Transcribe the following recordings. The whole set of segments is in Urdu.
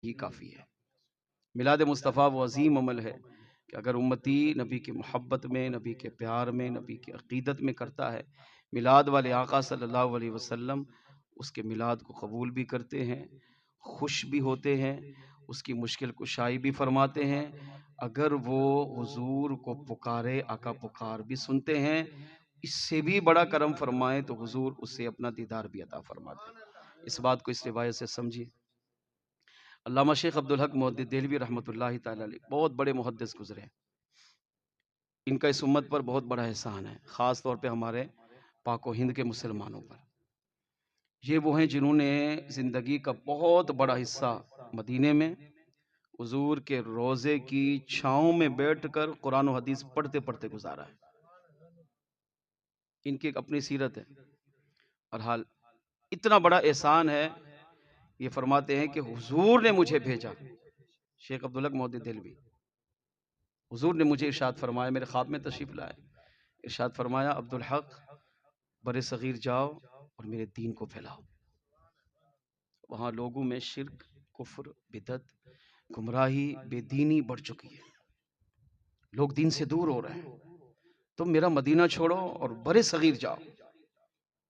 ہی کافی ہے۔ میلاد مصطفیٰ وہ عظیم عمل ہے کہ اگر امتی نبی کی محبت میں، نبی کے پیار میں، نبی کی عقیدت میں کرتا ہے، میلاد والے آقا صلی اللہ علیہ وسلم اس کے میلاد کو قبول بھی کرتے ہیں، خوش بھی ہوتے ہیں، اس کی مشکل کشائی بھی فرماتے ہیں۔ اگر وہ حضور کو پکارے، آقا پکار بھی سنتے ہیں، اس سے بھی بڑا کرم فرمائے تو حضور اس سے اپنا دیدار بھی عطا فرماتے ہیں۔ اس بات کو اس روایت سے سمجھیے۔ علامہ شیخ عبدالحق محدث دہلوی رحمۃ اللہ تعالی علیہ بہت بڑے محدث گزرے، ان کا اس امت پر بہت بڑا احسان ہے، خاص طور پہ ہمارے پاک و ہند کے مسلمانوں پر۔ یہ وہ ہیں جنہوں نے زندگی کا بہت بڑا حصہ مدینے میں حضور کے روضے کی چھاؤں میں بیٹھ کر قرآن و حدیث پڑھتے پڑھتے گزارا ہے۔ ان کی ایک اپنی سیرت ہے، اور حال اتنا بڑا احسان ہے، یہ فرماتے ہیں کہ حضور نے مجھے بھیجا، شیخ عبدالحق محدث دہلوی، حضور نے مجھے ارشاد فرمایا، میرے خواب میں تشریف لائے، ارشاد فرمایا عبدالحق بر صغیر جاؤ اور میرے دین کو پھیلاؤ۔ وہاں لوگوں میں شرک، کفر، بدعت، گمراہی، بے دینی بڑھ چکی ہے، لوگ دین سے دور ہو رہے ہیں۔ تم میرا مدینہ چھوڑو اور بر صغیر جاؤ،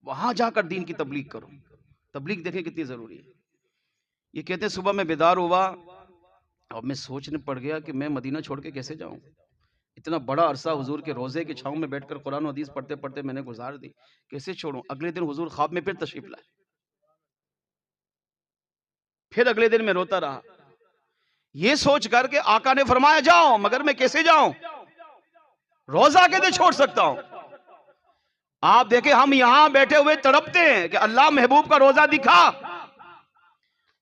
وہاں جا کر دین کی تبلیغ کرو۔ تبلیغ دیکھیں کتنی ضروری ہے۔ یہ کہتے ہیں صبح میں بیدار ہوا اور میں سوچنے پڑ گیا کہ میں مدینہ چھوڑ کے کیسے جاؤں، اتنا بڑا عرصہ حضور کے روزے کے چھاؤں میں بیٹھ کر قرآن و حدیث پڑھتے پڑھتے میں نے گزار دی، کیسے چھوڑوں۔ اگلے دن حضور خواب میں پھر تشریف لائے، پھر اگلے دن میں روتا رہا، یہ سوچ کر کہ آقا نے فرمایا جاؤ، مگر میں کیسے جاؤں، روزہ کیسے چھوڑ سکتا ہوں۔ آپ دیکھیں ہم یہاں بیٹھے ہوئے تڑپتے ہیں کہ اللہ محبوب کا روزہ دکھا،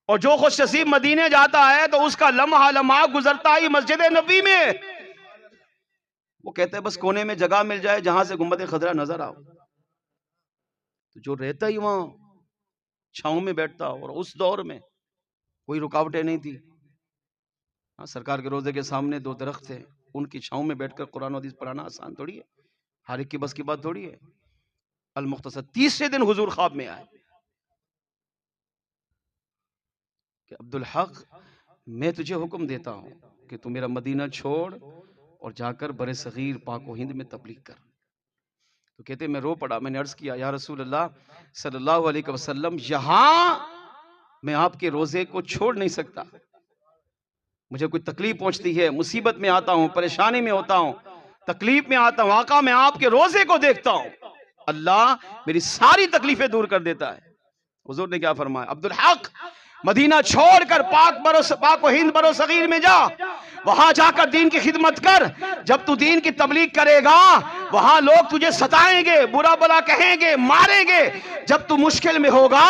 اور جو خوش نصیب مدینے جاتا ہے تو اس کا لمحہ لمحہ گزرتا ہی مسجد نبی میں، وہ کہتے ہیں بس کونے میں جگہ مل جائے جہاں سے گنبد خضرا نظر آؤ۔ تو جو رہتا ہی وہاں چھاؤں میں بیٹھتا، اور اس دور میں کوئی رکاوٹیں نہیں تھی، سرکار کے روزے کے سامنے دو درخت تھے، ان کی چھاؤں میں بیٹھ کر قرآن و حدیث پڑھانا آسان تھوڑی ہے، ہر ایک کی بس کی بات تھوڑی ہے۔ المختصر تیسرے دن حضور خواب میں آئے کہ عبدالحق میں تجھے حکم دیتا ہوں کہ تو میرا مدینہ چھوڑ اور جا کر بر صغیر پاک و ہند میں تبلیغ کر۔ تو کہتے میں رو پڑا، میں نے عرض کیا یا رسول اللہ صلی اللہ علیہ وسلم، یہاں میں آپ کے روزے کو چھوڑ نہیں سکتا، مجھے کوئی تکلیف پہنچتی ہے، مصیبت میں آتا ہوں، پریشانی میں ہوتا ہوں، تکلیف میں آتا ہوں، آقا میں آپ کے روزے کو دیکھتا ہوں، اللہ میری ساری تکلیفیں دور کر دیتا ہے۔ حضور نے کیا فرمایا، عبدالحق مدینہ چھوڑ کر پاک و ہند بر صغیر میں جا، وہاں جا کر دین کی خدمت کر۔ جب تو دین کی تبلیغ کرے گا وہاں لوگ تجھے ستائیں گے، برا بلا کہیں گے، ماریں گے۔ جب تو مشکل میں ہوگا،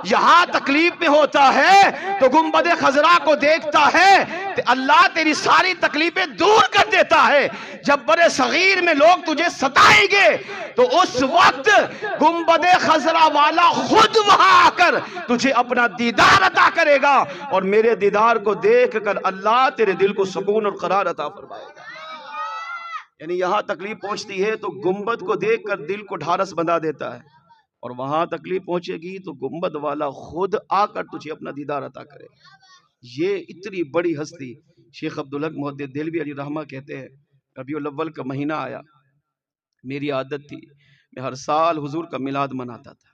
یہاں تکلیف میں ہوتا ہے تو گنبد خضرا کو دیکھتا ہے تو اللہ تیری ساری تکلیفیں دور کر دیتا ہے۔ جب بر صغیر میں لوگ تجھے ستائیں گے تو اس وقت گنبد خضرا والا خود وہاں آ کر تجھے اپنا دیدار عطا کرے گا، اور میرے دیدار کو دیکھ کر اللہ تیرے دل کو سکون اور قرار عطا فرمائے گا۔ یعنی یہاں تکلیف پہنچتی ہے تو گنبد کو دیکھ کر دل کو ڈھارس بندھا دیتا ہے، اور وہاں تکلیف پہنچے گی تو گنبد والا خود آ کر تجھے اپنا دیدار عطا کرے گا۔ یہ اتنی بڑی ہستی شیخ عبدالحق محدث دہلوی علیہ رحمہ کہتے ہیں، ربیع الاول کا مہینہ آیا، میری عادت تھی میں ہر سال حضور کا میلاد مناتا تھا،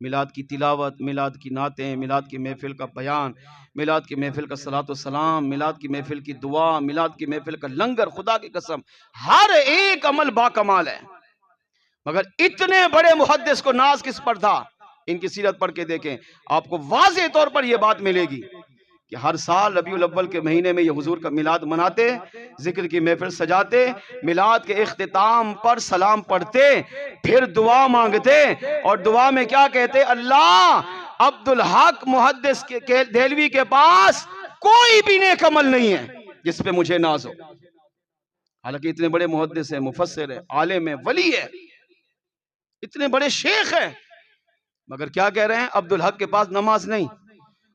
میلاد کی تلاوت، میلاد کی نعتیں، میلاد کی محفل کا بیان، میلاد کی محفل کا صلاۃ و سلام، میلاد کی محفل کی دعا، میلاد کی محفل کا لنگر، خدا کی قسم ہر ایک عمل با کمال ہے۔ مگر اتنے بڑے محدث کو ناز کس پر تھا؟ ان کی سیرت پڑھ کے دیکھیں، آپ کو واضح طور پر یہ بات ملے گی کہ ہر سال ربیع الاول کے مہینے میں یہ حضور کا میلاد مناتے، ذکر کی محفل سجاتے، میلاد کے اختتام پر سلام پڑھتے، پھر دعا مانگتے، اور دعا میں کیا کہتے؟ اللہ عبدالحق محدث کے دہلوی کے پاس کوئی بھی نیک عمل نہیں ہے جس پہ مجھے ناز ہو۔ حالانکہ اتنے بڑے محدث ہیں، مفسر ہیں، عالم ہیں، ولی ہیں، اتنے بڑے شیخ ہیں، مگر کیا کہہ رہے ہیں؟ عبدالحق کے پاس نماز نہیں،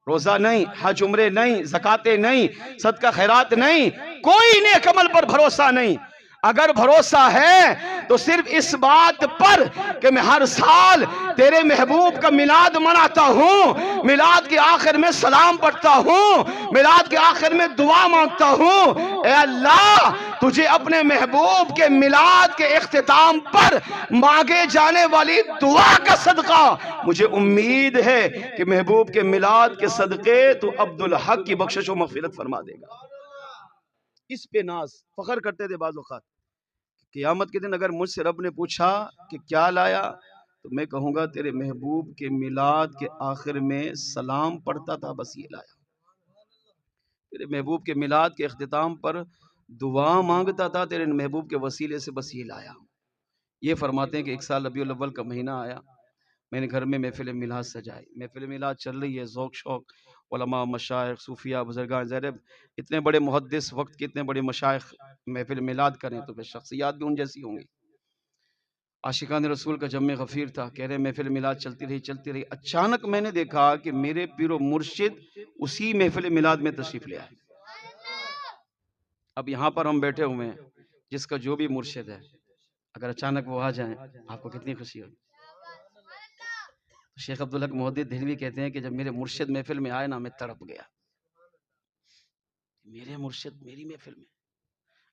روزہ نہیں، حج عمرے نہیں، زکاتیں نہیں، صدقہ خیرات نہیں، کوئی نیک عمل پر بھروسہ نہیں۔ اگر بھروسہ ہے تو صرف اس بات پر کہ میں ہر سال تیرے محبوب کا میلاد مناتا ہوں، میلاد کے آخر میں سلام پڑھتا ہوں، میلاد کے آخر میں دعا مانگتا ہوں، اے اللہ تجھے اپنے محبوب کے میلاد کے اختتام پر مانگے جانے والی دعا کا صدقہ مجھے امید ہے کہ محبوب کے میلاد کے صدقے تو عبدالحق کی بخشش و مغفرت فرما دے گا۔ اس پہ ناز فخر کرتے تھے بعض اوقات۔ قیامت کے دن اگر مجھ سے رب نے پوچھا کہ کیا لایا تو میں کہوں گا تیرے محبوب کے میلاد کے آخر میں سلام پڑھتا تھا، بس یہ لایا۔ تیرے محبوب کے میلاد کے اختتام پر دعا مانگتا تھا تیرے محبوب کے وسیلے سے، بس یہ لایا۔ یہ فرماتے ہیں کہ ایک سال ربیع الاول کا مہینہ آیا، میں نے گھر میں محفل میلاد سجائی، محفل میلاد چل رہی ہے، ذوق شوق، علماء، مشائخ، صوفیہ، بزرگان زیرب، اتنے بڑے محدث وقت کے اتنے بڑے مشائخ محفل میلاد کریں تو پھر شخصیات بھی ان جیسی ہوں گی۔ عاشقان رسول کا جمع غفیر تھا، کہہ رہے محفل میلاد چلتی رہی۔ اچانک میں نے دیکھا کہ میرے پیر و مرشد اسی محفل میلاد میں تشریف لے آئے۔ اب یہاں پر ہم بیٹھے ہوئے ہیں، جس کا جو بھی مرشد ہے اگر اچانک وہ آ جائیں آپ کو کتنی خوشی ہوگی۔ شیخ عبدالحق محدث دہلوی کہتے ہیں کہ جب میرے مرشد محفل میں آئے نا میں تڑپ گیا، میرے مرشد میری محفل میں۔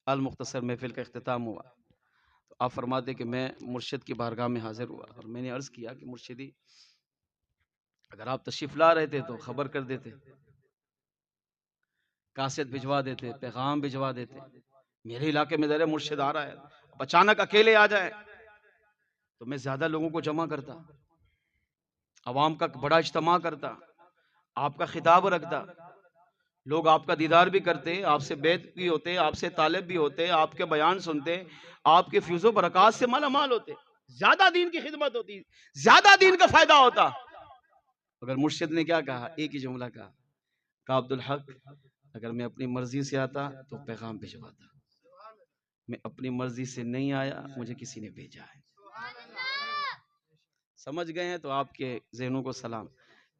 المختصر محفل کا اختتام ہوا تو آپ فرماتے کہ میں مرشد کی بارگاہ میں حاضر ہوا اور میں نے عرض کیا کہ مرشدی اگر آپ تشریف لا رہے تھے تو خبر کر دیتے، کاسٹ بھجوا دیتے، پیغام بھجوا دیتے، میرے علاقے میں ذرا مرشد آ رہا ہے، اب اچانک اکیلے آ جائے تو میں زیادہ لوگوں کو جمع کرتا، عوام کا بڑا اجتماع کرتا، آپ کا خطاب رکھتا، لوگ آپ کا دیدار بھی کرتے، آپ سے بیعت بھی ہوتے، آپ سے طالب بھی ہوتے، آپ کے بیان سنتے، آپ کے فیض و برکات سے مالا مال ہوتے، زیادہ دین کی خدمت ہوتی، زیادہ دین کا فائدہ ہوتا۔ اگر مرشد نے کیا کہا؟ ایک ہی جملہ کہا عبدالحق اگر میں اپنی مرضی سے آتا تو پیغام بھجواتا، میں اپنی مرضی سے نہیں آیا، مجھے کسی نے بھیجا ہے۔ سمجھ گئے ہیں تو آپ کے ذہنوں کو سلام،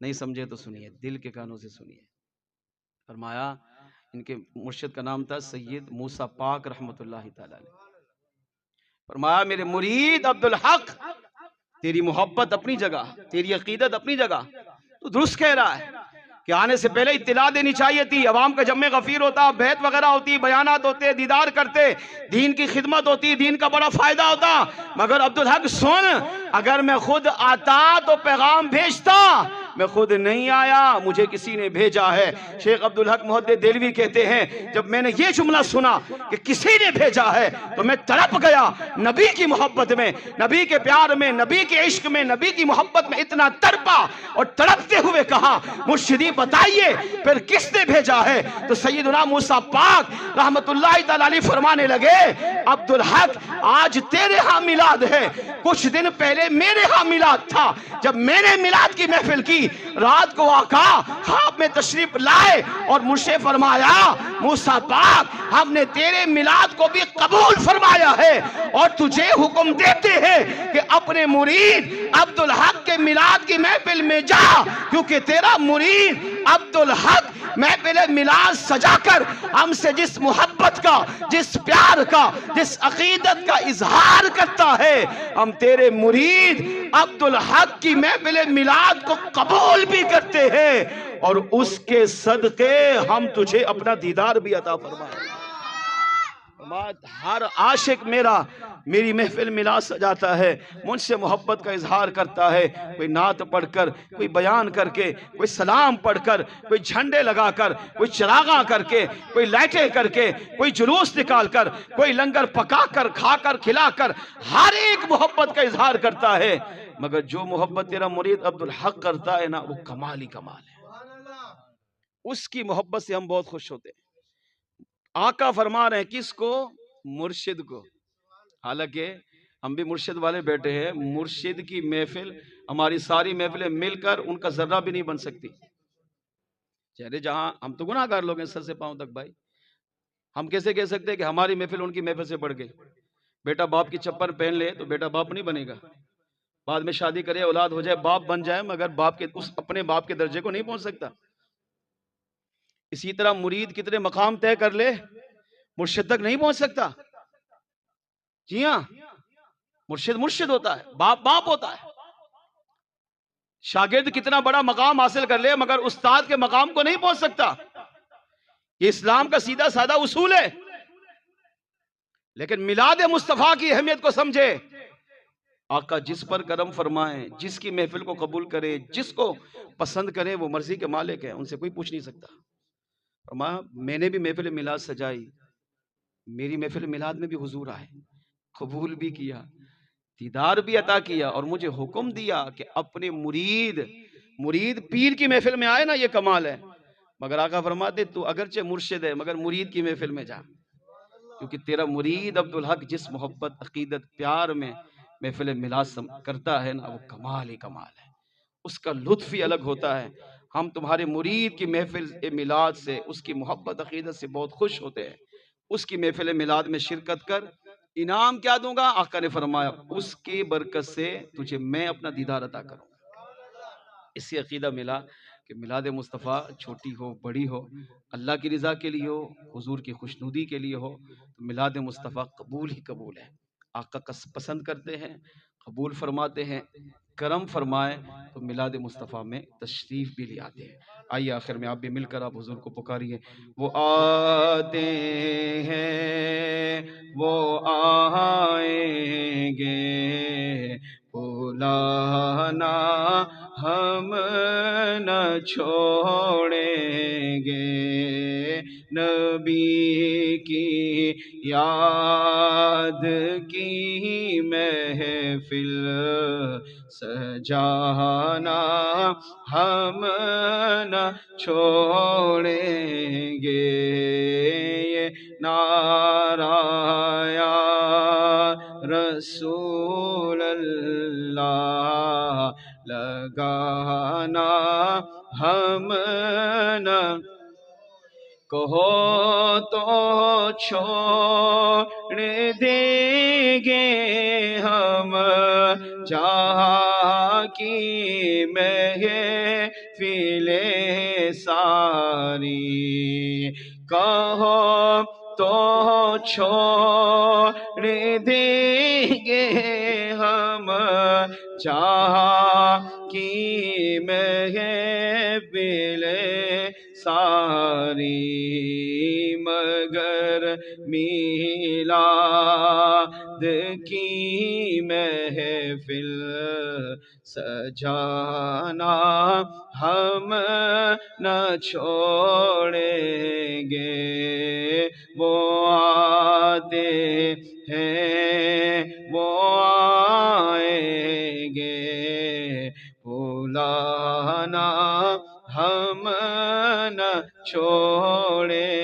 نہیں سمجھے تو سنیے، دل کے کانوں سے سنیے۔ فرمایا ان کے مرشد کا نام تھا سید موسیٰ پاک رحمت اللہ تعالی علیہ۔ فرمایا میرے مرید عبدالحق تیری محبت اپنی جگہ، تیری عقیدت اپنی جگہ، تو درست کہہ رہا ہے کہ آنے سے پہلے اطلاع دینی چاہیے تھی، عوام کا جمع غفیر ہوتا، بیعت وغیرہ ہوتی، بیانات ہوتے، دیدار کرتے، دین کی خدمت ہوتی، دین کا بڑا فائدہ ہوتا، مگر عبدالحق سن اگر میں خود آتا تو پیغام بھیجتا، میں خود نہیں آیا، مجھے کسی نے بھیجا ہے۔ شیخ عبدالحق محدث دہلوی کہتے ہیں جب میں نے یہ جملہ سنا کہ کسی نے بھیجا ہے تو میں تڑپ گیا، نبی کی محبت میں، نبی کے پیار میں، نبی کے عشق میں، نبی کی محبت میں اتنا تڑپا اور تڑپتے ہوئے کہا مرشدی بتائیے پھر کس نے بھیجا ہے؟ تو سیدنا موسیٰ پاک رحمت اللہ تعالی علیہ فرمانے لگے عبدالحق آج تیرے ہاں میلاد ہے، کچھ دن پہلے میرے ہاں میلاد تھا، جب میں نے میلاد کی محفل کی رات کو آقا خواب میں تشریف لائے اور مجھ سے فرمایا موسیٰ پاک ہم نے تیرے میلاد کو بھی قبول فرمایا ہے اور تجھے حکم دیتے ہیں کہ اپنے مرید عبدالحق کے میلاد کی محفل میں جا، کیونکہ تیرا مرید عبدالحق محفل میلاد سجا کر ہم سے جس محبت کا، جس پیار کا، جس عقیدت کا اظہار کرتا ہے، ہم تیرے مرید عبدالحق کی محفل میلاد کو قبول بھی کرتے ہیں اور اس کے صدقے ہم تجھے اپنا دیدار بھی عطا فرمائیں۔ ہر عاشق میری محفل میلاد سجاتا ہے، مجھ سے محبت کا اظہار کرتا ہے، کوئی نعت پڑھ کر، کوئی بیان کر کے، کوئی سلام پڑھ کر، کوئی جھنڈے لگا کر، کوئی چراغاں کر کے، کوئی لائٹیں کر کے، کوئی جلوس نکال کر، کوئی لنگر پکا کر، کھا کر، کھلا کر، ہر ایک محبت کا اظہار کرتا ہے، مگر جو محبت تیرا مرید عبدالحق کرتا ہے نا وہ کمال ہی کمال ہے، اس کی محبت سے ہم بہت خوش ہوتے ہیں۔ آقا فرما رہے ہیں کس کو؟ مرشد کو۔ حالانکہ ہم بھی مرشد والے بیٹھے ہیں، مرشد کی محفل ہماری ساری محفلیں مل کر ان کا ذرہ بھی نہیں بن سکتی۔ چہرے جہاں ہم تو گناہ گار لوگ ہیں سر سے پاؤں تک بھائی، ہم کیسے کہہ سکتے ہیں کہ ہماری محفل ان کی محفل سے بڑھ گئی؟ بیٹا باپ کی چپل پہن لے تو بیٹا باپ نہیں بنے گا، بعد میں شادی کرے اولاد ہو جائے باپ بن جائے، مگر باپ کے اپنے باپ کے درجے کو نہیں پہنچ سکتا۔ اسی طرح مرید کتنے مقام طے کر لے مرشد تک نہیں پہنچ سکتا۔ جی ہاں، مرشد مرشد ہوتا ہے، باپ باپ ہوتا ہے. شاگرد کتنا بڑا مقام حاصل کر لے مگر استاد کے مقام کو نہیں پہنچ سکتا. یہ اسلام کا سیدھا سادہ اصول ہے. لیکن میلاد مصطفیٰ کی اہمیت کو سمجھے. آقا جس پر کرم فرمائیں، جس کی محفل کو قبول کرے، جس کو پسند کرے، وہ مرضی کے مالک ہیں، ان سے کوئی پوچھ نہیں سکتا. فرمایا میں نے بھی محفل میلاد سجائی، میری محفل میلاد میں بھی حضور آئے، قبول بھی کیا، دیدار بھی عطا کیا، اور مجھے حکم دیا کہ اپنے مرید پیر کی محفل میں آئے نا، یہ کمال ہے. مگر آقا فرماتے تو اگرچہ مرشد ہے مگر مرید کی محفل میں جا، کیونکہ تیرا مرید عبدالحق جس محبت عقیدت پیار میں محفل میلاد کرتا ہے نا، وہ کمال ہی کمال ہے، اس کا لطف ہی الگ ہوتا ہے. ہم تمہارے مرید کی محفل میلاد سے، اس کی محبت عقیدت سے بہت خوش ہوتے ہیں. اس کی محفل میلاد میں شرکت کر، انعام کیا دوں گا؟ آقا نے فرمایا اس کی برکت سے تجھے میں اپنا دیدار عطا کروں گا. اس سے عقیدہ ملا کہ میلاد مصطفیٰ چھوٹی ہو بڑی ہو، اللہ کی رضا کے لیے ہو، حضور کی خوشنودی کے لیے ہو، تو میلاد مصطفیٰ قبول ہی قبول ہے. آقا پسند کرتے ہیں، قبول فرماتے ہیں، کرم فرمائے تو میلاد مصطفیٰ میں تشریف بھی لے آتے ہیں. آئیے آخر میں آپ بھی مل کر آپ حضور کو پکاریے. وہ آتے ہیں، وہ آئیں گے، بلانا ہم نہ چھوڑیں گے. نبی کی یاد کی محفل سجانا ہم نہ چھوڑیں گے. یہ نعرہ یا رسول اللہ لگانا ہم نہ، کہو تو چھوڑ دیں گے ہم جہاں کی محفل ساری. کہو تو چھوڑ دیں گے ہم جہاں کی محفل ساری، مگر میلاد کی محفل سجانا ہم نہ چھوڑیں گے. وہ آتے ہیں، وہ آئیں گے، بلانا ہم نہ چھوڑیں